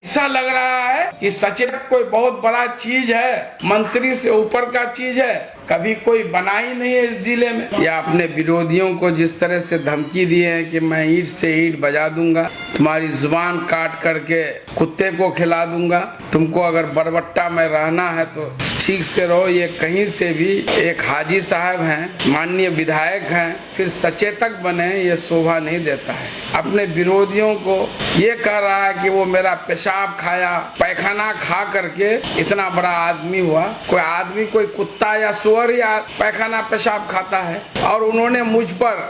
ऐसा लग रहा है कि सचेतक कोई बहुत बड़ा चीज है, मंत्री से ऊपर का चीज है, कभी कोई बना ही नहीं है इस जिले में। या अपने विरोधियों को जिस तरह से धमकी दिए हैं कि मैं ईंट से ईंट बजा दूंगा, तुम्हारी जुबान काट करके कुत्ते को खिला दूंगा, तुमको अगर बरबट्टा में रहना है तो ठीक से रहो। ये कहीं से भी एक हाजी साहब हैं, माननीय विधायक हैं, फिर सचेतक बने, ये शोभा नहीं देता है। अपने विरोधियों को ये कह रहा है कि वो मेरा पेशाब खाया, पैखाना खा करके इतना बड़ा आदमी हुआ। कोई आदमी, कोई कुत्ता या सुअर या पैखाना पेशाब खाता है? और उन्होंने मुझ पर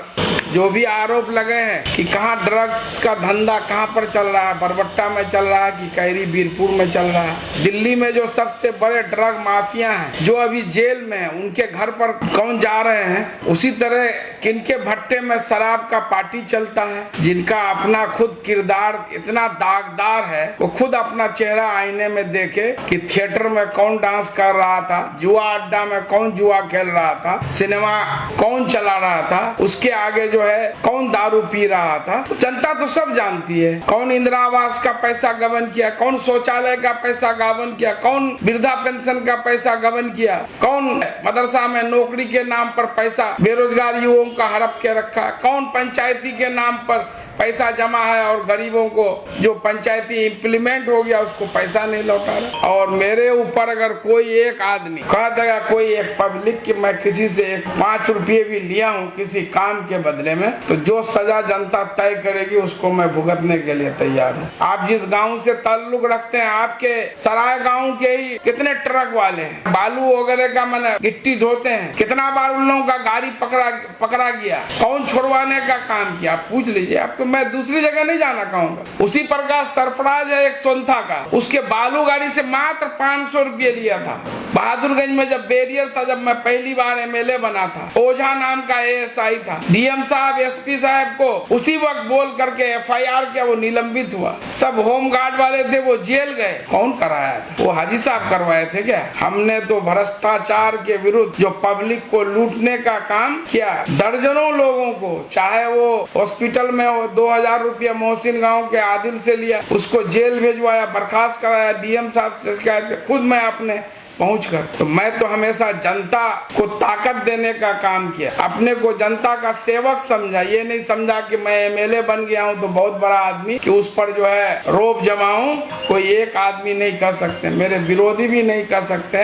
जो भी आरोप लगे हैं कि कहाँ ड्रग्स का धंधा कहाँ पर चल रहा है, बरबट्टा में चल रहा है कि कैरी बीरपुर में चल रहा है। दिल्ली में जो सबसे बड़े ड्रग माफिया हैं, जो अभी जेल में हैं, उनके घर पर कौन जा रहे हैं? उसी तरह किनके भट्टे में शराब का पार्टी चलता है, जिनका अपना खुद किरदार इतना दागदार है, वो खुद अपना चेहरा आईने में देखे कि थिएटर में कौन डांस कर रहा था, जुआ अड्डा में कौन जुआ खेल रहा था, सिनेमा कौन चला रहा था, उसके आगे जो है कौन दारू पी रहा था। तो जनता तो सब जानती है, कौन इंदिरा आवास का पैसा गबन किया, कौन शौचालय का पैसा गबन किया, कौन वृद्धा पेंशन का पैसा गबन किया, कौन मदरसा में नौकरी के नाम पर पैसा बेरोजगार युवाओं का हड़प के रखा, कौन पंचायती के नाम पर पैसा जमा है और गरीबों को जो पंचायती इम्प्लीमेंट हो गया उसको पैसा नहीं लौटा रहा। और मेरे ऊपर अगर कोई एक आदमी कह देगा, कोई एक पब्लिक कि मैं किसी से 5 रुपये भी लिया हूँ किसी काम के बदले में, तो जो सजा जनता तय करेगी उसको मैं भुगतने के लिए तैयार हूँ। आप जिस गाँव से ताल्लुक रखते हैं, आपके सराय गाँव के ही कितने ट्रक वाले हैं, बालू वगैरह का मैंने गिट्टी ढोते हैं, कितना बार उन लोगों का गाड़ी पकड़ा गया, कौन छुड़वाने का काम किया, पूछ लीजिए। आपको मैं दूसरी जगह नहीं जाना कहूंगा। उसी प्रकार सरफराज है एक सोनथा का, उसके बालू गाड़ी से मात्र 500 रुपये लिया था। बहादुरगंज में जब बैरियर था, जब मैं पहली बार एमएलए बना था, ओझा नाम का एएसआई था, डीएम साहब एसपी साहब को उसी वक्त बोल करके एफआईआर किया, वो निलंबित हुआ। सब होमगार्ड वाले थे, वो जेल गए। कौन कराया था? वो हाजी साहब करवाए थे क्या? हमने तो भ्रष्टाचार के विरुद्ध जो पब्लिक को लूटने का काम किया, दर्जनों लोगों को, चाहे वो हॉस्पिटल में हो, 2000 रुपया मोहसिन गांव के आदिल से लिया, उसको जेल भेजवाया, बर्खास्त कराया, डीएम साहब से शिकायत खुद मैं अपने पहुंचकर। तो मैं तो हमेशा जनता को ताकत देने का काम किया, अपने को जनता का सेवक समझा। ये नहीं समझा कि मैं एमएलए बन गया हूं तो बहुत बड़ा आदमी, कि उस पर जो है रोब जमाऊं। कोई एक आदमी नहीं कर सकते, मेरे विरोधी भी नहीं कर सकते।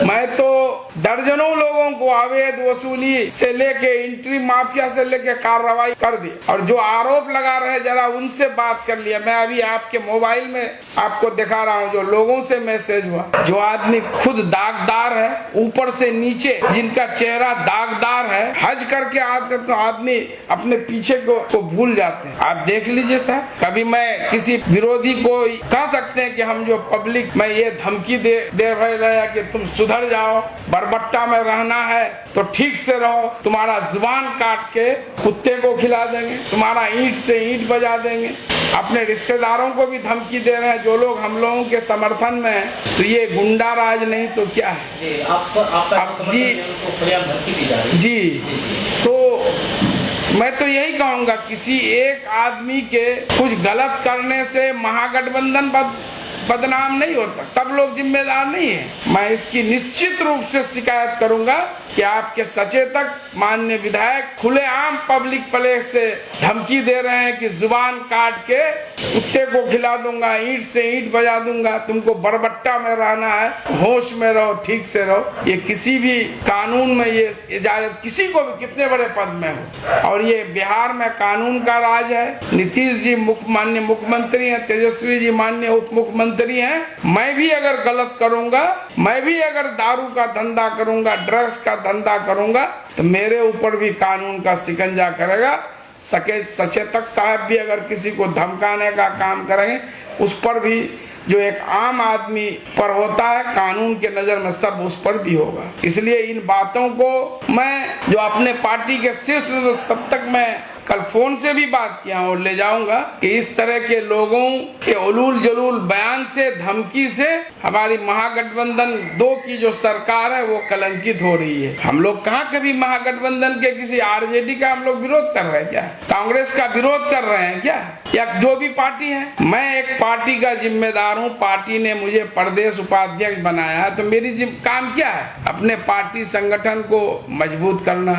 मैं तो दर्जनों लोगों को अवैध वसूली से लेके एंट्री माफिया से लेके कार्रवाई कर दी, और जो आरोप लगा रहे जरा उनसे बात कर लिया। मैं अभी आपके मोबाइल में आपको दिखा रहा हूँ जो लोगों से मैसेज हुआ। जो आदमी खुद दागदार है, ऊपर से नीचे जिनका चेहरा दागदार है, हज करके आते तो आदमी अपने पीछे को भूल जाते हैं। आप देख लीजिए साहब, कभी मैं किसी विरोधी को कह सकते हैं कि हम जो पब्लिक में ये धमकी दे रहे हैं कि तुम सुधर जाओ, बरबट्टा में रहना है तो ठीक से रहो, तुम्हारा जुबान काट के कुत्ते को खिला देंगे, तुम्हारा ईंट से ईंट बजा देंगे। अपने रिश्तेदारों को भी धमकी दे रहे हैं जो लोग हम लोगों के समर्थन में हैं। तो ये गुंडा राज नहीं तो क्या है? जी, तो मैं तो यही कहूँगा, किसी एक आदमी के कुछ गलत करने से महागठबंधन बदनाम नहीं होता, सब लोग जिम्मेदार नहीं है। मैं इसकी निश्चित रूप से शिकायत करूंगा कि आपके सचेतक माननीय विधायक खुलेआम पब्लिक प्लेस से धमकी दे रहे हैं कि जुबान काट के कुत्ते को खिला दूंगा, ईंट से ईंट बजा दूंगा, तुमको बरबट्टा में रहना है, होश में रहो, ठीक से रहो। ये किसी भी कानून में ये इजाजत किसी को भी, कितने बड़े पद में हो। और ये बिहार में कानून का राज है। नीतीश जी माननीय मुख्यमंत्री हैं, तेजस्वी जी माननीय उप मुख्यमंत्री हैं। मैं भी अगर गलत करूंगा, मैं भी अगर दारू का धंधा करूंगा, ड्रग्स का धंधा करूंगा, तो मेरे ऊपर भी कानून का शिकंजा करेगा। सचेतक साहब भी अगर किसी को धमकाने का काम करेंगे, उस पर भी जो एक आम आदमी पर होता है कानून के नजर में, सब उस पर भी होगा। इसलिए इन बातों को मैं जो अपने पार्टी के शीर्ष सब तक मैं कल फोन से भी बात किया और ले जाऊंगा कि इस तरह के लोगों के उलूल जलूल बयान से, धमकी से हमारी महागठबंधन 2 की जो सरकार है वो कलंकित हो रही है। हम लोग कहाँ कभी महागठबंधन के किसी आरजेडी का हम लोग विरोध कर रहे हैं क्या? कांग्रेस का विरोध कर रहे हैं क्या? या जो भी पार्टी है, मैं एक पार्टी का जिम्मेदार हूँ। पार्टी ने मुझे प्रदेश उपाध्यक्ष बनाया है, तो मेरी काम क्या है? अपने पार्टी संगठन को मजबूत करना।